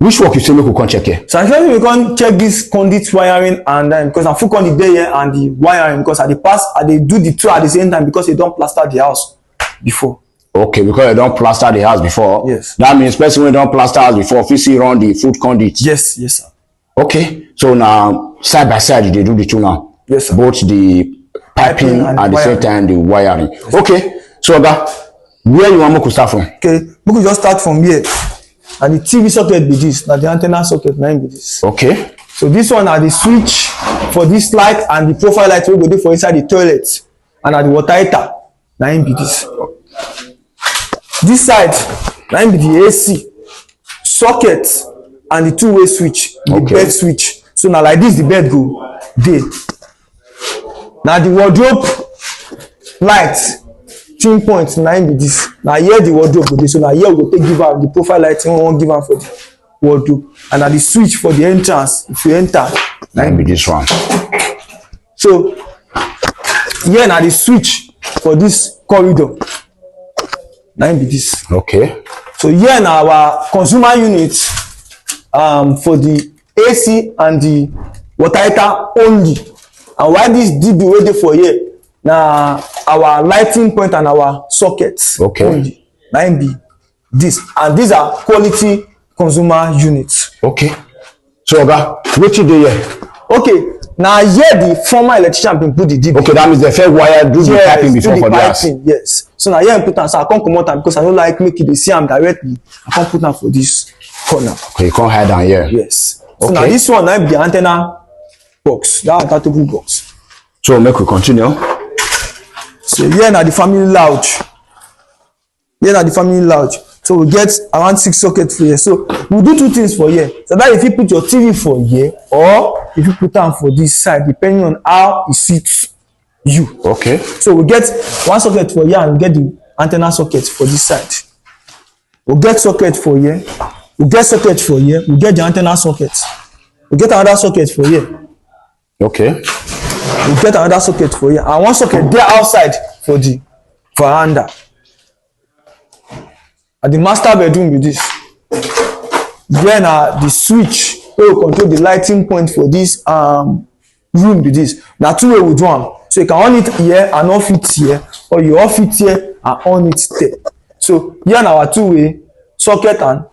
Which work you say make we come check here? So actually we can check this conduit wiring, and then because I'm full conduit there here and the wiring, because at the pass they do the two at the same time because they don't plaster the house before. Okay, because they don't plaster the house before. Yes. That means person when don't plaster house before, if you see run the food conduit. Yes, yes, sir. Okay, so now side by side they do the two now. Yes, sir. Both the piping and at the same time the wiring. Yes, okay, so where you want me to start from? Okay, we could just start from here. And the TV socket be this, now the antenna socket now be this. Okay. So this one are the switch for this light and the profile light we go do for inside the toilet, and at the water heater now be this. This side now be the AC socket and the two-way switch, the bed switch. So now like this the bed go there. Now the wardrobe light thin point now be this. Now here the wardrobe go dey. So now here we go take give am the profile light we wan give am for the wardrobe, and now the switch for the entrance if you enter now be this one. So here now the switch for this corridor now be this. Okay. So here now our consumer unit for the AC and the water heater only, and why this DB wey dey for here na our lighting point and our sockets. Okay. Only na be this, and these are quality consumer units. Okay. So wetin dey here? Okay, now here the former electrician been put the DB. Okay, that means the first wire do the piping before for the house. Yes. So now here I put am, so I can't come out am because I don't like make you dey see am directly. I can't put am for this corner. Okay, you can't hide down here. Yes. So okay. Now this one now be the antenna box, that adaptable box. So make we continue. So here now the family lounge. Here now the family lounge. So we get around 6 sockets for here. So we do 2 things for here. So that if you put your TV for here, or if you put them for this side, depending on how it suits you. Okay. So we get 1 socket for here and we get the antenna socket for this side. We get socket for here. We get socket for here. We get the antenna socket. We get another socket for here. Okay. We get another socket for here. And 1 socket there outside for the veranda. At the master bedroom with this. Then the switch wey will control the lighting point for this room with this. Now 2 way we do am. So you can on it here and off it here, or you off it here and on it there. So here na our 2-way socket and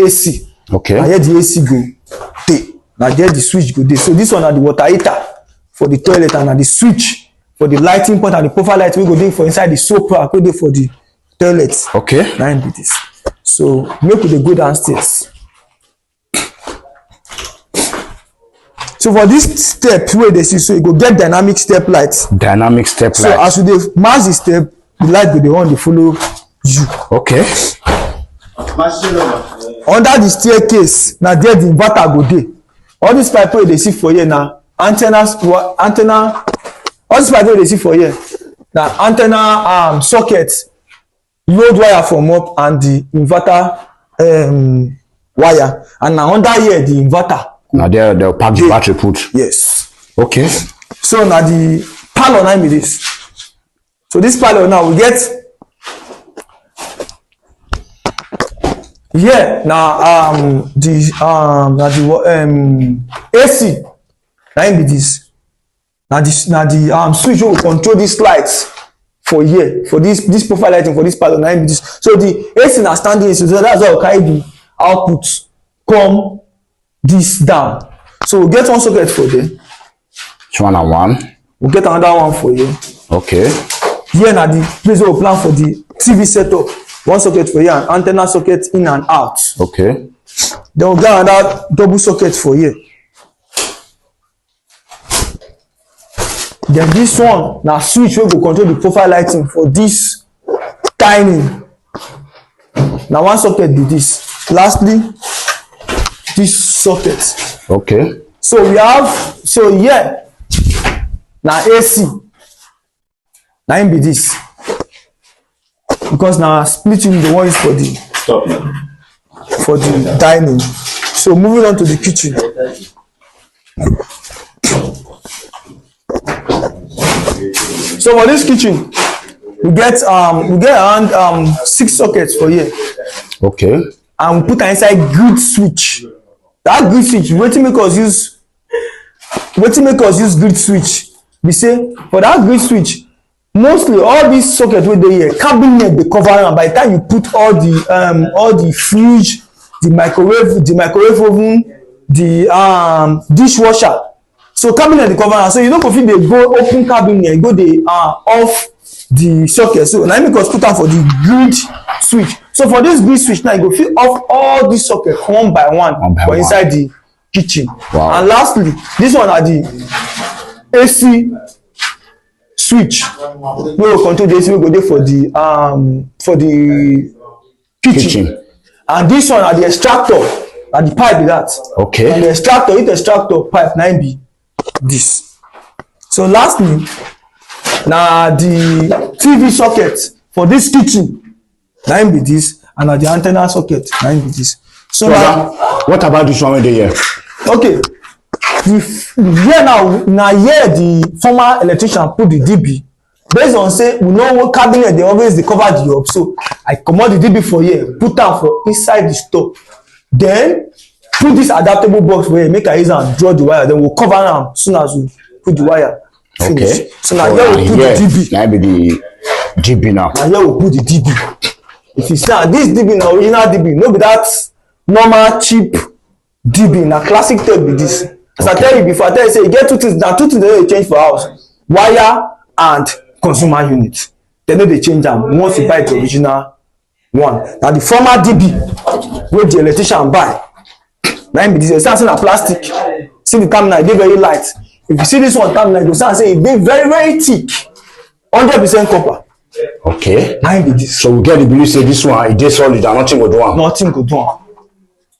AC. Okay. And here the AC go there. Now there the switch go there. So this one na the water heater for the toilet, and na the switch for the lighting point and the profile light we go dey for inside the soap rack wey dey for the toilet. Okay. Now be this. So make we dey go downstairs. So for this step wey dey see, so you go get dynamic step light. Dynamic step light. So as you dey match the step, the light go dey on dey follow you. Okay. Under the staircase, na there the inverter go dey. All this pipe wey you dey see for here na antenna. All this pipe wey you dey see for here na antenna socket, load wire from up, and the inverter wire, and na under here the inverter. Now they'll pack the battery put. Yes. Okay. So now the parlor now be this. So this parlor now we get here now the AC now be this. Now the switch will control this lights for here, for this profile lighting for this parlor now be this. So the AC now standing, so that's why we carry the output come this down. So we get 1 socket for there. Which one and one? We get another one for here. Okay. Here na the place we plan for the TV setup. 1 socket for here and antenna socket in and out. Okay. Then we get another double socket for here. Then this one na switch wey go control the profile lighting for this timing. Na 1 socket be this. Lastly, this socket. Okay. So we have, so here na AC. Na be this. Because now splitting the one is for the for the dining. So moving on to the kitchen. So for this kitchen, we get around 6 sockets for here. Okay. and we put am inside grid switch. That grid switch wetin make us use grid switch be say for that grid switch mostly all these socket wey dey here cabinet dey cover am. By the time you put all the fridge, the microwave oven, the dishwasher, so cabinet dey cover am, so you no go fit dey go open cabinet go dey off the socket. So na make us put am for the grid switch. So for this grid switch now you go fit off all these socket one by one for inside the kitchen. Wow. And lastly this one na the AC switch wey go control the AC wey go dey for the kitchen. And this one na the extractor, na the pipe be that. Okay. And the extractor, if the extractor pipe na im be this. So lastly na the TV socket for this kitchen na im be this, and na the antenna socket na im be this. So what about this one wey dey here? Okay, here now na here the former electrician put the DB based on say we know cabinet dey always dey cover the up, so I comot the DB for here put am for inside the store, then put this adaptable box for here make I use am draw the wire, then we we'll cover am soon as we put the wire finish. Okay. So na here we put the DB. Na be the DB now. Na here we put the DB. If you see am, this DB na original DB, no be that normal cheap DB, na classic tape be this. As I tell you before, I tell you say e get two things dem dey change for house: wire and consumer unit. Dem no dey change am once you buy the original one. Na the former DB wey the electrician buy na im be this. You see am say na plastic. See the terminal, e dey very light. If you see this one terminal, you go see am say e dey very very thick, 100% copper. Okay. Na im be this. So we get the belief say this one e dey solid and nothing go do am. Nothing go do am.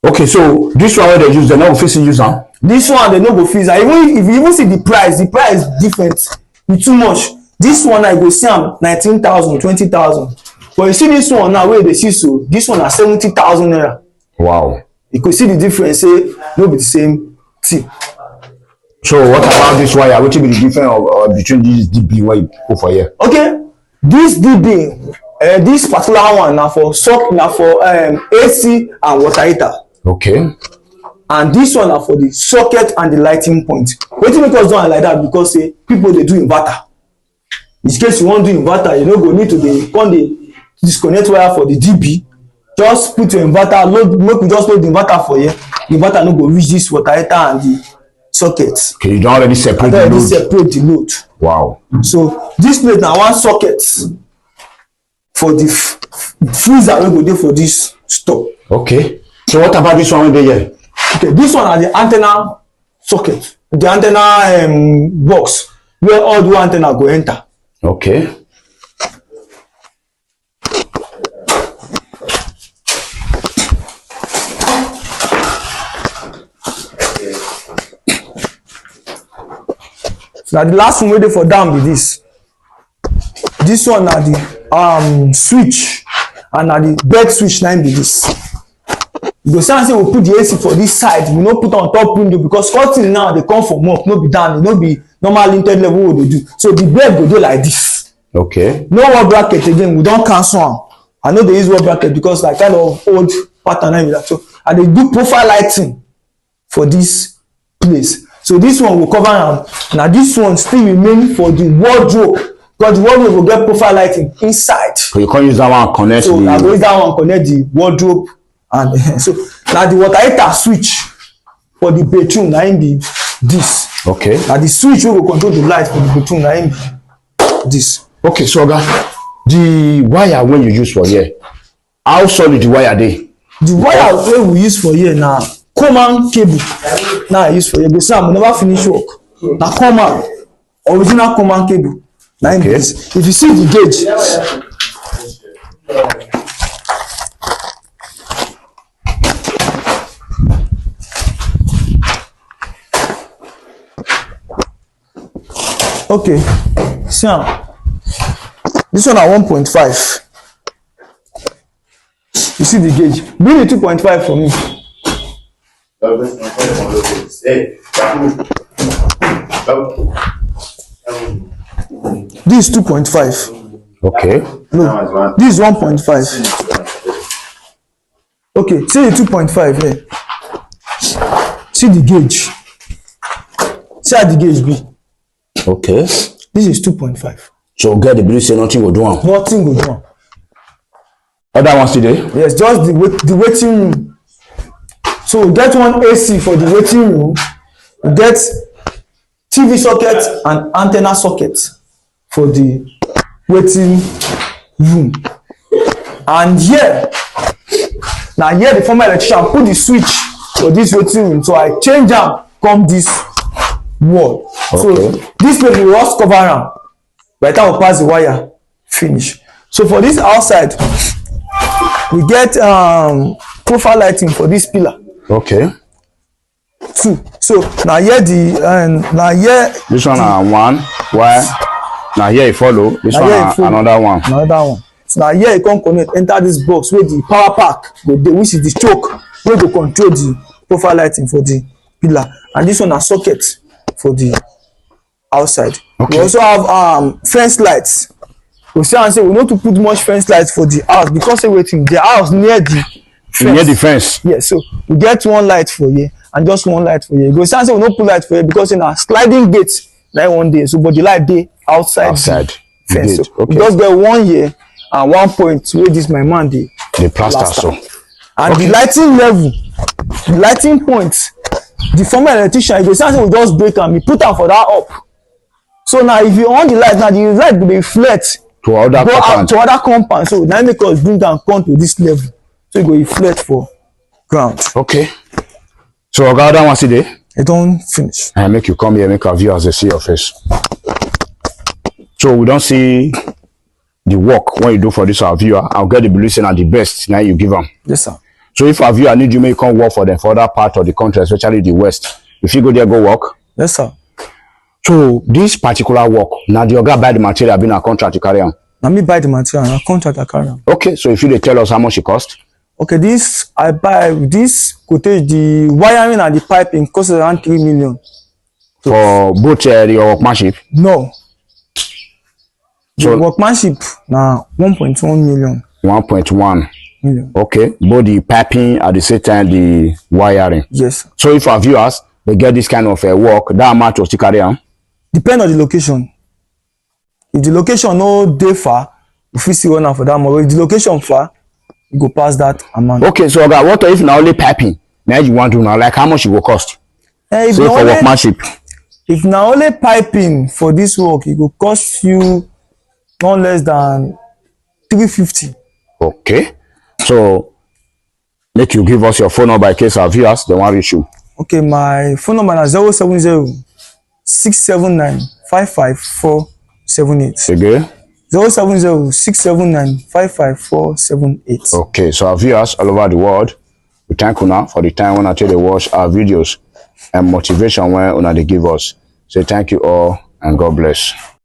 Okay, so this one wey dey use, dem no go fit still use am. This one they no go fit. Even if you even see the price different. E too much. This one I go see am 19,000, 20,000. But you see this one now wey you dey see so, this one na 70,000 naira. Wow. You go see the difference, say no be the same thing. So what about this wire? Wetin be the difference between this DB wey you put for here? Okay, this DB, this particular one na for AC and water heater. Okay. And this one na for the socket and the lighting point. Wetin make us do am like that? Because say people dey do inverter. In case you wan do inverter, you no go need to dey disconnect wire for the DB. Just put your inverter, make we just load the inverter for here. The inverter no go reach this water heater and the socket. Okay, you don already separate the load. Already separate the load. Wow. So this plate na one socket for the freezer wey go dey for this store. Okay. So what about this one wey dey here? Okay, this one na the antenna socket, the antenna box where all the antenna go enter. Okay. So na the last one wey dey for down be this. This one na the switch, and na the bed switch na im be this. You go see am say we put the AC for this side, we no put on top window because curtain now dey come from up, no be down, no be normal linted level wey we dey do. So the bed go dey like this. Okay. No wall bracket again, we don cancel am. I no dey use wall bracket because na kind of old pattern na be that. So I dey do profile lighting for this place. So this one will cover am. Na this one still remain for the wardrobe, because the wardrobe go get profile lighting inside. So you can't use that one connect. So I go use that one connect the wardrobe. And so now the water heater switch for the bedroom na im be this. Okay. Na the switch wey go control the light for the bedroom na im be this. Okay, so oga, the wire wey you use for here, how solid the wire dey? The wire wey we use for here na common cable. Na I use for here. Go see am, we never finish work. Na common, original common cable. Na im be this. If you see the gauge. Okay, see am. This one na 1.5. You see the gauge. Bring the 2.5 for me. This is 2.5. Okay. No, this is 1.5. Okay, see the 2.5 here. See the gauge. See how the gauge be. Okay. This is 2.5. So get the blue say nothing will do am. Nothing go do am. Other ones today? Yes, just the waiting room. So we get one AC for the waiting room. We get TV socket and antenna socket for the waiting room. And here, now here the former electrician put the switch for this waiting room. So I change am come this wall. Okay. So this place we just cover am. By the time we pass the wire, finish. So for this outside, we get profile lighting for this pillar. Okay. 2. So now here now here. This one are 1. Why? Now here you follow. This one are another one. Another one. So now here you come connect, enter this box where the power pack go dey, which is the choke wey go control the profile lighting for the pillar, and this one na socket for the outside. Okay. We also have fence lights. We say and say we no too put much fence lights for the house because say wetin the house near the fence. Near the fence. Yes, so we get one light for here and just one light for here. We say and say we no put light for here because say na sliding gate na one day, so but the light dey outside the fence. So okay. We just get one here and one point where this my man dey plaster. So and okay. The lighting level, the lighting points, the former electrician, if they say we just break am, he put am for that up. So now if you on the light, now the light will be flat to other compound. To other compound. So now make us bring am come to this level. So it go be flat for ground. Okay. So oga, that one see there? It don't finish. I make you come here, make our viewers they see your face. So we don't see the work when you do for this our viewer. I'll get the belief at the best. Now you give them. Yes, sir. So if our viewer need you, may come work for them for other part of the country, especially the west. If you go there, go work. Yes, sir. So this particular work, now the oga buy the material, being a contract to carry on. Now me buy the material, and a contract I carry on. Okay, so if you they tell us how much it cost. Okay, this I buy this cottage, the wiring and the piping costs around 3 million. So, for both your workmanship? No. So the workmanship now 1.1 million. 1.1 million. Okay, both the piping at the same time the wiring. Yes. So if our viewers they get this kind of work, that amount will still carry on. Depend on the location. If the location no dey far, you fit see one for that much. If the location far, you go pass that amount. Okay, so oga, what if now only piping? Now you want to know like how much it will cost? If so for workmanship. If now only piping for this work, it will cost you not less than 350. Okay, so make you give us your phone number in case our viewers they want to reach you. Okay, my phone number is 070 679 55478. Again? 070 679 55478. Okay, so our viewers all over the world, we thank you now for the time when I tell they watch our videos and motivation when they give us. So thank you all and God bless.